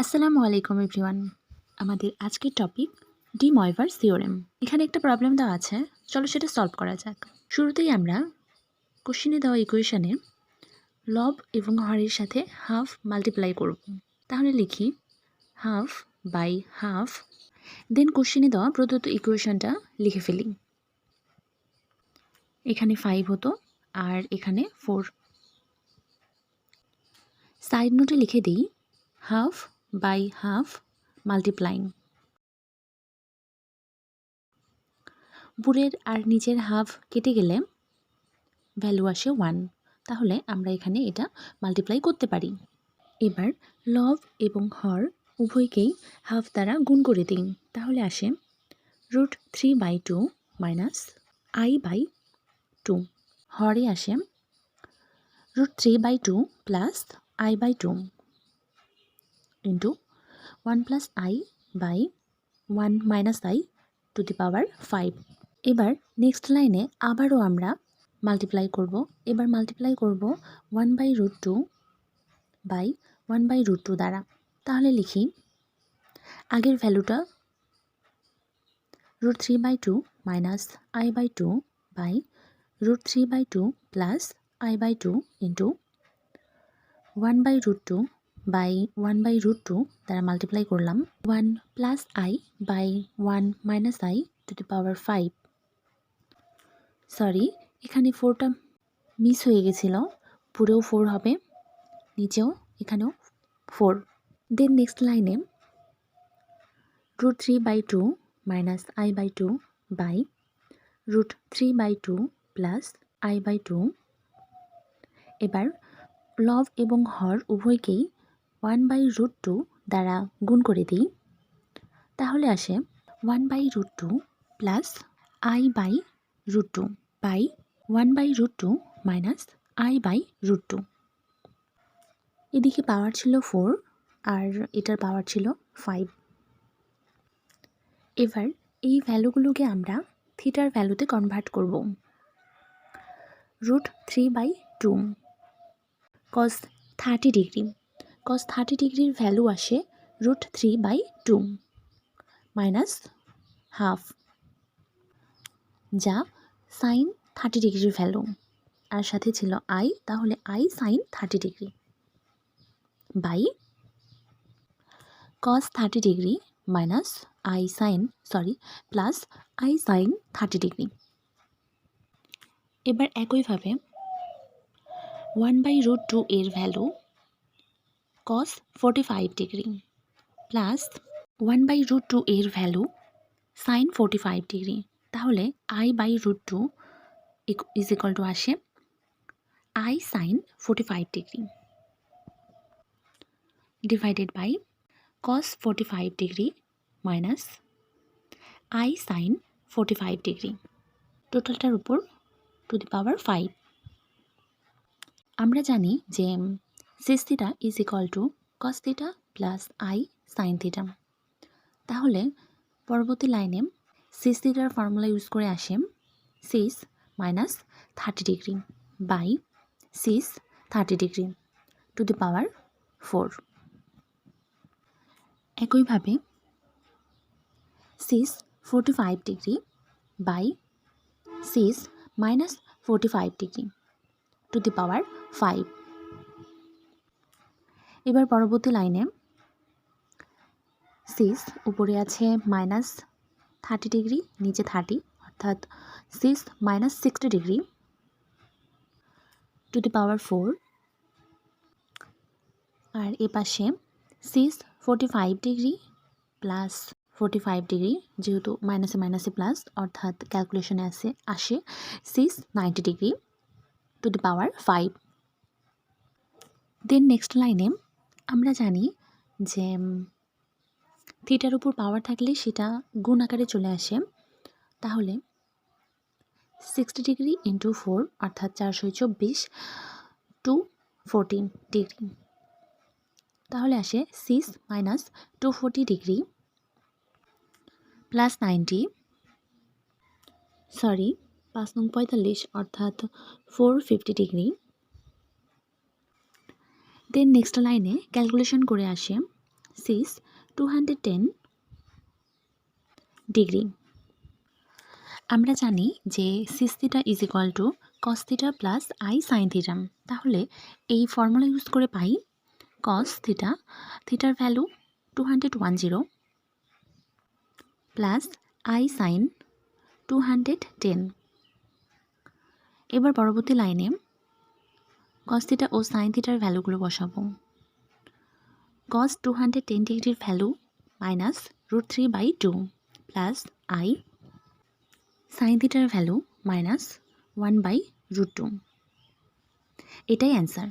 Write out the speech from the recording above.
আসসালামু আলাইকুম এভরিওয়ান। আমাদের আজকের টপিক ডি ময়ভার থিওরেম। এখানে একটা প্রবলেম দেওয়া আছে, চলো সেটা সলভ করা যাক। শুরুতেই আমরা কোশ্চেনে দেওয়া ইকুয়েশনে লব এবং হরের সাথে হাফ মাল্টিপ্লাই করব। তাহলে লিখি হাফ বাই হাফ, দেন কোশ্চেনে দেওয়া প্রদত্ত ইকুয়েশনটা লিখে ফেলি। এখানে 5 হতো আর এখানে 4। সাইড নোটে লিখে দিই হাফ বাই হাফ মাল্টিপ্লাইং। উপরের আর নিচের হাফ কেটে গেলে ভ্যালু আসে 1, তাহলে আমরা এখানে এটা মাল্টিপ্লাই করতে পারি। এবার লব এবং হর উভয়কেই হাফ দ্বারা গুণ করে দিন, তাহলে আসে √3/2 মাইনাস i/2। হরে আসে √3/2 plus i/2 into 1+i/1 minus i to the power 5। এবার নেক্সট লাইনে আবারও আমরা মাল্টিপ্লাই করব। এবার মাল্টিপ্লাই করব 1/√2 বাই 1/√2 দ্বারা। তাহলে লিখি আগের ভ্যালুটা √3/2 minus i/2 by √3/2 plus i/2 into 1/√2 by 1/√2 দ্বারা মাল্টিপ্লাই করলাম 1+i by 1 minus i to the power 5। Sorry, এখানে 4টা মিস হয়ে গেছিল, পুরেও 4 হবে, নিচেও এখানেও 4। দেন নেক্সট লাইনে √3/2 minus i/2 by √3/2 plus i/2। এবার লব এবং হর উভয়কেই 1/√2 দ্বারা গুণ করে দিই, তাহলে আসে 1/√2 plus i/√2 by 1/√2 minus i/√2। এদিকে পাওয়ার ছিল 4 আর এটার পাওয়ার ছিল 5। এবার এই ভ্যালুগুলোকে আমরা থিটার ভ্যালুতে কনভার্ট করব। √3/2 cos 30 ডিগ্রি, cos 30 ডিগ্রির ভ্যালু আসে √3/2 মাইনাস হাফ, যা সাইন 30 ডিগ্রির ভ্যালু, আর সাথে ছিল i, তাহলে i sine 30 degree by cos 30 ডিগ্রি minus plus i sine 30 degree. এবার একইভাবে 1/√2 এর ভ্যালু cos 45 ডিগ্রি প্লাস 1/√2 এর ভ্যালু সাইন 45 ডিগ্রি, তাহলে i/√2 ইজ ইকুয়াল টু আসে i sine 45 degree divided by cos 45 degree minus i sine 45 degree, টোটালটার উপর to the power 5। আমরা জানি যে sec theta is equal to cos theta plus i sine theta, তাহলে পরবর্তী লাইনে sec থিটার ফর্মুলা ইউজ করে আসে sec minus 30 degree by sec 30 ডিগ্রি টু দি পাওয়ার 4। একইভাবে sec 45 degree by sec minus 45 degree to the power 5। এবার পরবর্তী লাইনে sec উপরে আছে মাইনাস 30 ডিগ্রি, নিচে 30, অর্থাৎ sec minus 60 degree to the power 4। আর এ পাশে sec 45 ডিগ্রি প্লাস 45 ডিগ্রি, যেহেতু মাইনাসে মাইনাসে প্লাস, অর্থাৎ ক্যালকুলেশনে আসে sec 90 degree to the power 5। Then next লাইনে আমরা জানি যে থিটার উপর পাওয়ার থাকলে সেটা গুণ আকারে চলে আসে, তাহলে 60 ডিগ্রি ইন্টু 4 অর্থাৎ 424 টু 14 ডিগ্রি, তাহলে আসে sec মাইনাস 240 ডিগ্রি প্লাস 90, 5×45 অর্থাৎ 450 ডিগ্রি। দেন নেক্সট লাইনে ক্যালকুলেশন করে আসে সিস 210 ডিগ্রি। আমরা জানি যে cis theta is equal to cos theta plus i sine theta. তাহলে এই ফর্মুলা ইউজ করে পাই কস থিটা, থিটার ভ্যালু 210 প্লাস আই সাইন 210। এবার পরবর্তী লাইনে কস থিটা ও সাইন থিটার ভ্যালুগুলো বসাবো। কস 210 ডিগ্রির value minus √3/2 plus i sign থিটার ভ্যালু মাইনাস 1/√2। এটাই অ্যান্সার।